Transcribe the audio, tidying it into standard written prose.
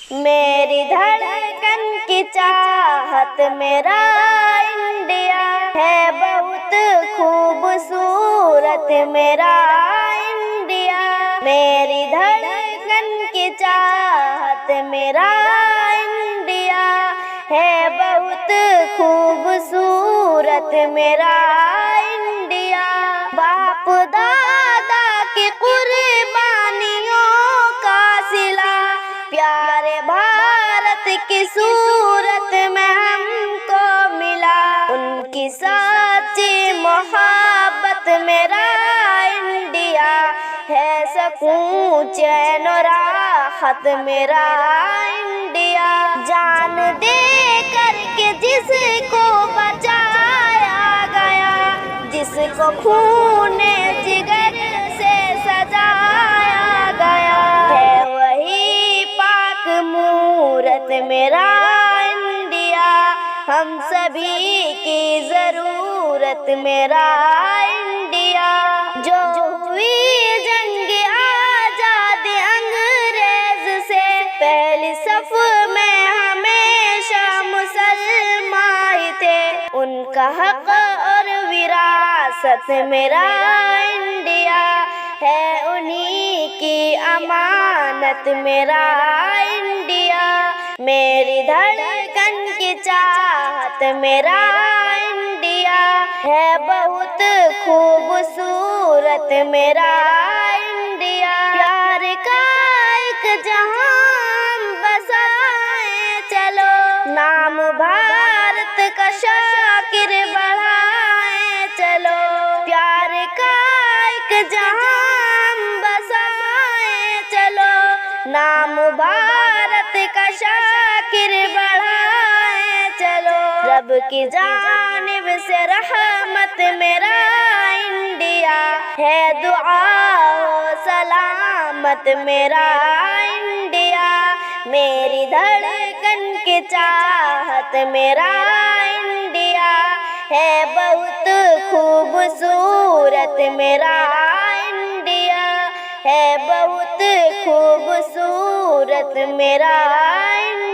मेरी धड़कन की चाहत मेरा इंडिया है बहुत खूबसूरत मेरा इंडिया। मेरी धड़कन की चाहत मेरा इंडिया है बहुत खूबसूरत मेरा इंडिया। बाप दादा की कुर्बानियों का सिला प्यारे भारत की सूरत में हमको मिला। उनकी सच्ची मोहब्बत मेरा इंडिया है सकून चैन और राहत मेरा इंडिया। जान दे करके जिसको बचाया गया, जिसको खूने जिगर से सजाया गया है, वही पाक मूरत मेरा इंडिया। हम सभी की जरूरत मेरा इंडिया। जो हुई जंग आजाद अंग्रेज से, पहली सफ में हमेशा मुसलमान ही थे। उनका हक और विरासत मेरा इंडिया है, उन्हीं की अमानत मेरा इंडिया। मेरी धड़कन की चाहत मेरा इंडिया है बहुत खूबसूरत मेरा इंडिया। प्यार का एक जहां बसाए चलो, नाम भारत का शाकिर बढ़ाए चलो। प्यार का एक जहां बसाए चलो, नाम भारत का शाकिर बढ़ाए चलो। रब की जानिब से रहमत मेरा इंडिया है, दुआ हो सलामत मेरा इंडिया। मेरी धड़कन की चाहत मेरा इंडिया है बहुत खूबसूरत मेरा इंडिया है, बहुत खूबसूरत मेरा इंडिया।